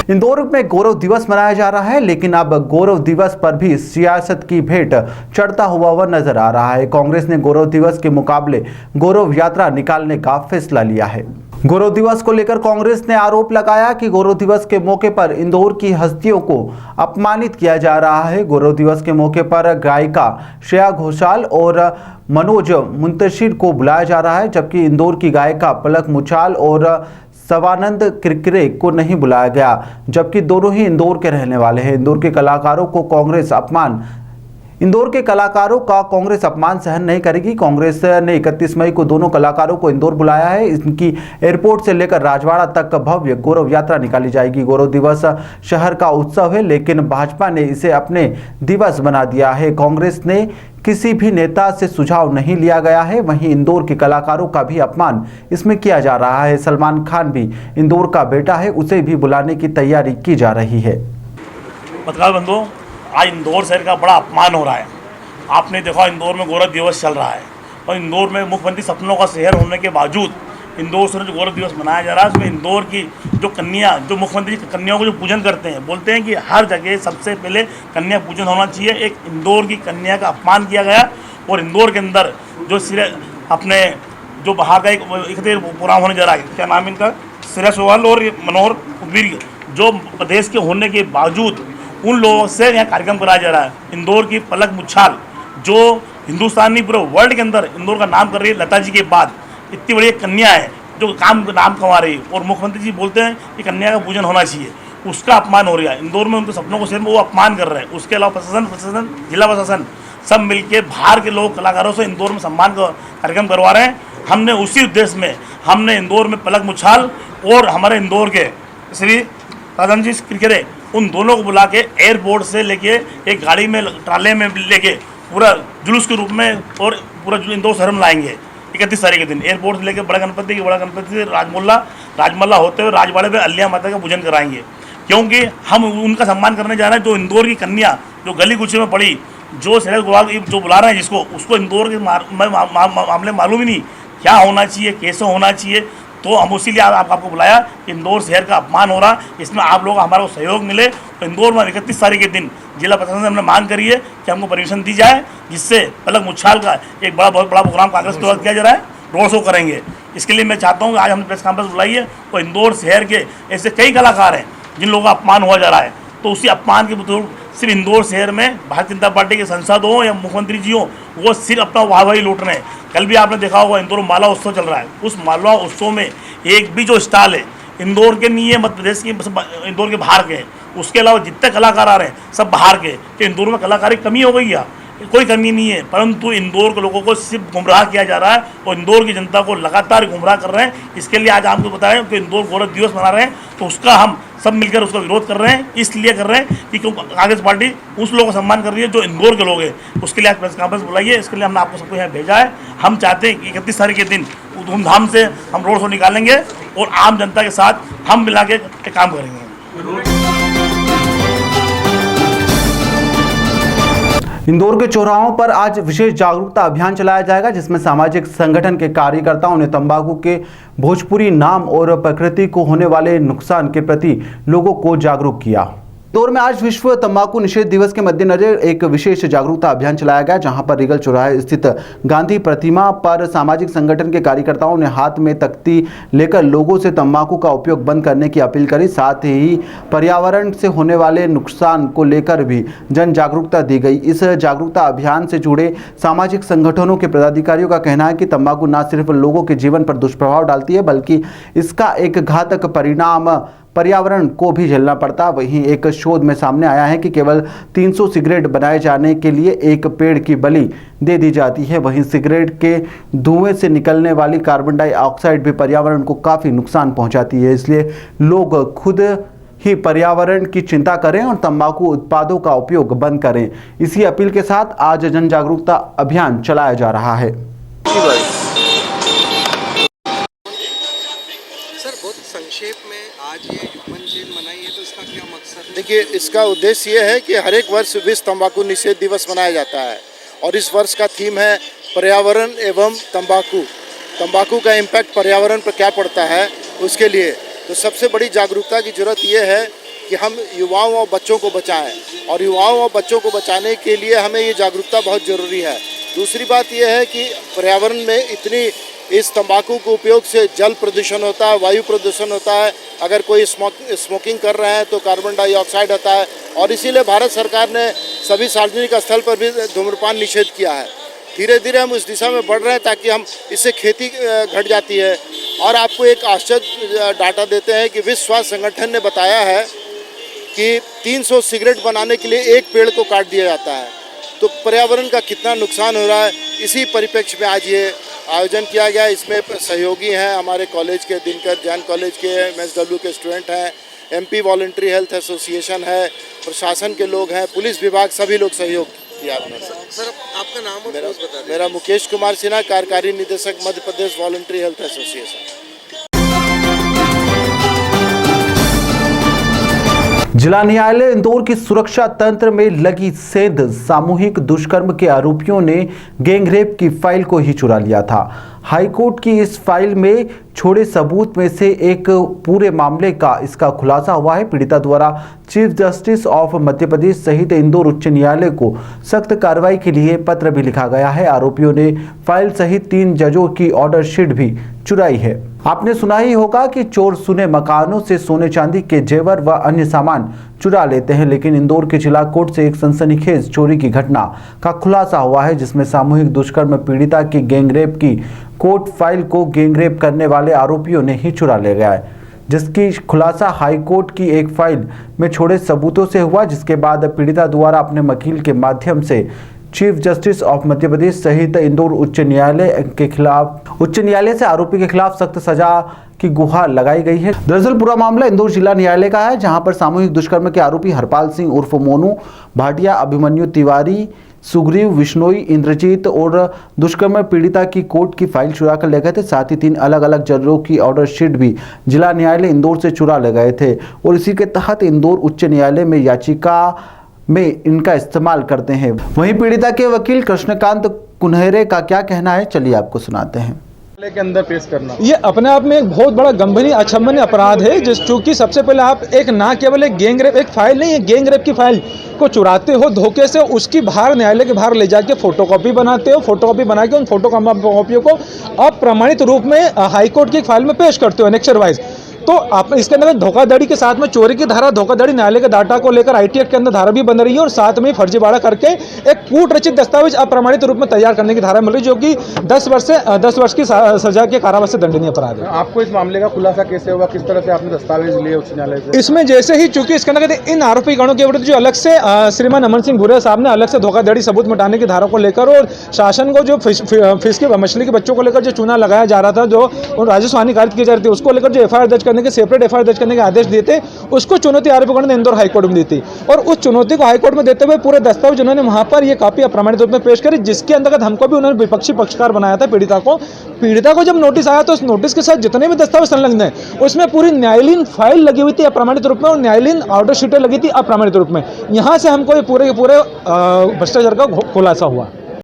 इंदौर में गौरव दिवस मनाया जा रहा है, लेकिन अब गौरव दिवस पर भी सियासत की भेंट चढ़ता हुआ नजर आ रहा है। कांग्रेस ने गौरव दिवस के मुकाबले गौरव यात्रा निकालने का फैसला लिया है। गौरव दिवस को लेकर कांग्रेस ने आरोप लगाया कि गौरव दिवस के मौके पर इंदौर की हस्तियों को अपमानित किया जा रहा है। गौरव दिवस के मौके पर गायिका श्रेया घोषाल और मनोज मुंतशिर को बुलाया जा रहा है, जबकि इंदौर की गायिका पलक मुछाल और सवानंद किरकिरे को नहीं बुलाया गया, जबकि दोनों ही इंदौर के रहने वाले हैं। इंदौर के कलाकारों का कांग्रेस अपमान सहन नहीं करेगी। कांग्रेस ने 31 मई को दोनों कलाकारों को इंदौर बुलाया है। इनकी एयरपोर्ट से लेकर राजवाड़ा तक भव्य गौरव यात्रा निकाली जाएगी। गौरव दिवस शहर का उत्सव है, लेकिन भाजपा ने इसे अपने दिवस बना दिया है। कांग्रेस ने किसी भी नेता से सुझाव नहीं लिया गया है। वहीं इंदौर के कलाकारों का भी अपमान इसमें किया जा रहा है। सलमान खान भी इंदौर का बेटा है, उसे भी बुलाने की तैयारी की जा रही है। पत्रकार बंधुओं, आज इंदौर शहर का बड़ा अपमान हो रहा है। आपने देखा इंदौर में गौरव दिवस चल रहा है और इंदौर में मुख्यमंत्री सपनों का शहर होने के बावजूद इंदौर से जो गौरव दिवस मनाया जा रहा है, उसमें इंदौर की जो कन्या, जो मुख्यमंत्री की कन्याओं को जो पूजन करते हैं, बोलते हैं कि हर जगह सबसे पहले कन्या पूजन होना चाहिए। एक इंदौर की कन्या का अपमान किया गया और इंदौर के अंदर जो अपने जो बाहर का एक प्रोग्राम होने जा रहा है, क्या नाम इनका, श्रेया घोषाल और मनोहर वीर, जो प्रदेश के होने के बावजूद उन लोगों से यहाँ कार्यक्रम कराया जा रहा है। इंदौर की पलक मुछाल जो हिंदुस्तानी पूरे वर्ल्ड के अंदर इंदौर का नाम कर रही है, लता जी के बाद इतनी बड़ी कन्या है जो नाम कमा रही है, और मुख्यमंत्री जी बोलते हैं कि कन्या का पूजन होना चाहिए, उसका अपमान हो रहा है। इंदौर में उनके सपनों को शहर में वो अपमान कर रहे हैं। उसके अलावा प्रशासन, जिला प्रशासन सब मिलके बाहर के लोग कलाकारों से इंदौर में सम्मान का कार्यक्रम करवा रहे हैं। हमने उसी उद्देश्य में हमने इंदौर में पलक मुछाल और हमारे इंदौर के श्री राजन जी किरकिरे, उन दोनों को बुला के एयरपोर्ट से लेके एक गाड़ी में, ट्राले में लेके पूरा जुलूस के रूप में और पूरा इंदौर शहर में लाएंगे 31 तारीख के दिन। एयरपोर्ट से लेके बड़ा गणपति से राजमल्ला होते हुए राजवाड़े पे अलिया माता का पूजन कराएंगे, क्योंकि हम उनका सम्मान करने जा रहे हैं। जो इंदौर की कन्या जो गली कुचे में पड़ी, जो शहर विभाग जो बुला रहे हैं जिसको, उसको इंदौर के मामले मालूम ही नहीं क्या होना चाहिए, कैसे होना चाहिए। तो हम उसी लिए आपको बुलाया। इंदौर शहर का अपमान हो रहा, इसमें आप लोग हमारा सहयोग मिले। तो इंदौर में 31 तारीख के दिन जिला प्रशासन से हमने मांग करी है कि हमको परमिशन दी जाए, जिससे पलक मुछाल का एक बहुत बड़ा प्रोग्राम कांग्रेस द्वारा किया जा रहा है, रोड शो करेंगे। इसके लिए मैं चाहता हूँ कि आज हमने प्रेस कॉन्फ्रेंस बुलाई है और इंदौर शहर के ऐसे कई कलाकार हैं जिन लोगों का अपमान हुआ जा रहा है, तो उसी अपमान के बतौर सिर्फ इंदौर शहर में भारतीय जनता पार्टी के सांसद हों या मुख्यमंत्री जी हों, वो सिर्फ अपना वाहवाही लूट रहे हैं। कल भी आपने देखा होगा इंदौर माला उत्सव चल रहा है, उस माला उत्सव में एक भी जो स्टॉल है इंदौर के नहीं है, मध्य प्रदेश के, इंदौर के बाहर के, उसके अलावा जितने कलाकार आ रहे हैं सब बाहर के। तो इंदौर में कलाकारी कमी हो गई है? कोई कमी नहीं है, परंतु इंदौर के लोगों को सिर्फ गुमराह किया जा रहा है और इंदौर की जनता को लगातार गुमराह कर रहे हैं। इसके लिए आज आपको बताएं कि इंदौर गौरव दिवस मना रहे हैं, तो उसका हम सब मिलकर उसका विरोध कर रहे हैं। इसलिए कर रहे हैं कि कांग्रेस पार्टी उस लोगों का सम्मान कर रही है जो इंदौर के लोग हैं। उसके लिए आज प्रेस कॉन्फ्रेंस बुलाइए, इसके लिए हमने आपको सबको यहाँ भेजा है। हम चाहते हैं कि 31 तारीख के दिन धूमधाम से हम रोड शो निकालेंगे और आम जनता के साथ हम मिला के काम करेंगे। इंदौर के चौराहों पर आज विशेष जागरूकता अभियान चलाया जाएगा, जिसमें सामाजिक संगठन के कार्यकर्ताओं ने तंबाकू के भोजपुरी नाम और प्रकृति को होने वाले नुकसान के प्रति लोगों को जागरूक किया। इंदौर में आज विश्व तंबाकू निषेध दिवस के मद्देनजर एक विशेष जागरूकता अभियान चलाया गया, जहां पर रीगल चौराहे स्थित गांधी प्रतिमा पर सामाजिक संगठन के कार्यकर्ताओं ने हाथ में तख्ती लेकर लोगों से तंबाकू का उपयोग बंद करने की अपील करी। साथ ही पर्यावरण से होने वाले नुकसान को लेकर भी जन जागरूकता दी गई। इस जागरूकता अभियान से जुड़े सामाजिक संगठनों के पदाधिकारियों का कहना है कि तंबाकू न सिर्फ लोगों के जीवन पर दुष्प्रभाव डालती है, बल्कि इसका एक घातक परिणाम पर्यावरण को भी झेलना पड़ता। वहीं एक शोध में सामने आया है कि केवल 300 सिगरेट बनाए जाने के लिए एक पेड़ की बलि दे दी जाती है। वहीं सिगरेट के धुएं से निकलने वाली कार्बन डाइऑक्साइड भी पर्यावरण को काफ़ी नुकसान पहुंचाती है। इसलिए लोग खुद ही पर्यावरण की चिंता करें और तंबाकू उत्पादों का उपयोग बंद करें। इसी अपील के साथ आज जन जागरूकता अभियान चलाया जा रहा है। संक्षेप में आज ये ह्यूमन डे मनाई है, तो इसका क्या मकसद है? देखिए, इसका उद्देश्य ये है कि हर एक वर्ष विश्व तंबाकू निषेध दिवस मनाया जाता है और इस वर्ष का थीम है पर्यावरण एवं तंबाकू। तंबाकू का इम्पैक्ट पर्यावरण पर क्या पड़ता है उसके लिए। तो सबसे बड़ी जागरूकता की जरूरत ये है कि हम युवाओं और बच्चों को बचाएं, और युवाओं और बच्चों को बचाने के लिए हमें ये जागरूकता बहुत ज़रूरी है। दूसरी बात यह है कि पर्यावरण में इस तंबाकू के उपयोग से जल प्रदूषण होता है, वायु प्रदूषण होता है। अगर कोई स्मोकिंग कर रहे हैं तो कार्बन डाइऑक्साइड आता है, और इसीलिए भारत सरकार ने सभी सार्वजनिक स्थल पर भी धूम्रपान निषेध किया है। धीरे धीरे हम इस दिशा में बढ़ रहे हैं ताकि हम इससे खेती घट जाती है। और आपको एक आश्चर्य डाटा देते हैं कि विश्व स्वास्थ्य संगठन ने बताया है कि 300 सिगरेट बनाने के लिए एक पेड़ को काट दिया जाता है। तो पर्यावरण का कितना नुकसान हो रहा है, इसी परिप्रेक्ष्य में आज ये आयोजन किया गया। इसमें सहयोगी हैं हमारे कॉलेज के, दिनकर जैन कॉलेज के MSW के स्टूडेंट हैं, MP वॉलंटरी हेल्थ एसोसिएशन है, प्रशासन के लोग हैं, पुलिस विभाग, सभी लोग सहयोग किया आपने। सर आपका नाम और पोस्ट बता दें। मेरा मुकेश कुमार सिन्हा, कार्यकारी निदेशक Madhya Pradesh voluntary health association. जिला न्यायालय इंदौर की सुरक्षा तंत्र में लगी सेंध। सामूहिक दुष्कर्म के आरोपियों ने गैंगरेप की फाइल को ही चुरा लिया था। हाईकोर्ट की इस फाइल में छोड़े सबूत में से एक पूरे मामले का इसका खुलासा हुआ है। पीड़िता द्वारा chief justice of Madhya Pradesh सहित इंदौर उच्च न्यायालय को सख्त कार्रवाई के लिए पत्र भी लिखा गया है। आरोपियों ने फाइल सहित 3 जजों की ऑर्डर शीट भी चुराई है। आपने सुना ही होगा कि चोर सुने मकानों से सोने चांदी के जेवर व अन्य सामान चुरा लेते हैं, लेकिन इंदौर के जिला कोर्ट से एक सनसनीखेज चोरी की घटना का खुलासा हुआ है, जिसमें सामूहिक दुष्कर्म पीड़िता की गैंगरेप की कोर्ट फाइल को गैंगरेप करने वाले आरोपियों ने ही चुरा ले गया है, जिसकी खुलासा हाईकोर्ट की एक फाइल में छोड़े सबूतों से हुआ। जिसके बाद पीड़िता द्वारा अपने वकील के माध्यम से chief justice of Madhya Pradesh सहित इंदौर उच्च न्यायालय से आरोपी के खिलाफ सख्त सजा की गुहार लगाई गई है। दरअसल पूरा मामला इंदौर जिला न्यायालय का है, जहां पर सामूहिक दुष्कर्म के आरोपी हरपाल सिंह उर्फ मोनू भाटिया, अभिमन्यु तिवारी, सुग्रीव विश्नोई, इंद्रजीत और दुष्कर्म पीड़िता की कोर्ट की फाइल चुरा कर ले गए थे। साथ ही 3 अलग अलग जजों की ऑर्डर शीट भी जिला न्यायालय इंदौर से चुरा ले गए थे, और इसी के तहत इंदौर उच्च न्यायालय में याचिका में इनका इस्तेमाल करते हैं। वहीं पीड़िता के वकील कृष्णकांत कुन्हरे का क्या कहना है, चलिए आपको सुनाते हैं। के अंदर पेश करना ये अपने आप में एक बहुत बड़ा गंभीर अक्षम्य अपराध है, जिस चूंकि सबसे पहले आप एक ना केवल एक गैंग रेप, एक फाइल नहीं है, गैंग रेप की फाइल को चुराते हो धोखे से, उसकी बाहर न्यायालय के बाहर ले जाके फोटोकॉपी बनाते हो, फोटोकॉपी बना के उन फोटोकॉपियों को अप्रमाणित रूप में हाईकोर्ट की फाइल में पेश करते हो एनेक्सर वाइज। तो आप इसके अंदर धोखाधड़ी के साथ में चोरी की धारा, धोखाधड़ी न्यायालय के डाटा को लेकर IT एक्ट के अंदर धारा भी बन रही है, और साथ में फर्जीवाड़ा करके एक कूट रचित दस्तावेज अप्रमाणित रूप में तैयार करने की धारा मिल रही है, जो कि 10 वर्ष की सजा के कारावास से दंडनीय अपराध है। आपको इस मामले का खुलासा कैसे हुआ, किस तरह से आपने दस्तावेज लिए उच्च न्यायालय से? इसमें जैसे ही चूंकि इसके अंदर इन आरोपी गणों के विरुद्ध जो अलग से श्रीमान अमन सिंह भूरिया साहब ने अलग से धोखाधड़ी सबूत मिटाने की धारा को लेकर, और शासन को जो फिश के मछली के बच्चों को लेकर जो चूना लगाया जा रहा था, जो राजस्व हानि कारित की जा रही थी, उसको लेकर जो FIR दर्ज करने के सेपरेट FIR करने के आदेश दिए थे, उसको चुनौती आरोपियों ने इंदौर हाईकोर्ट में दी थी, और उस चुनौती को हाईकोर्ट में देते हुए पूरे दस्तावेज उन्होंने वहां पर ये कॉपी अप्रमाणित रूप में पेश करी, जिसके अंतर्गत हमको भी उन्होंने विपक्षी पक्षकार बनाया था। पीड़िता को जब नोटिस आया तो उस नोटिस के साथ जितने भी दस्तावेज संलग्न है उसमें पूरी न्यायालयीन फाइल लगी हुई थी अप्रमाणित रूप में, और न्यायालयीन ऑर्डर शीटें लगी थी अप्रमाणित रूप में। यहां से हमको ये पूरे भ्रष्टाचार का खुलासा हुआ।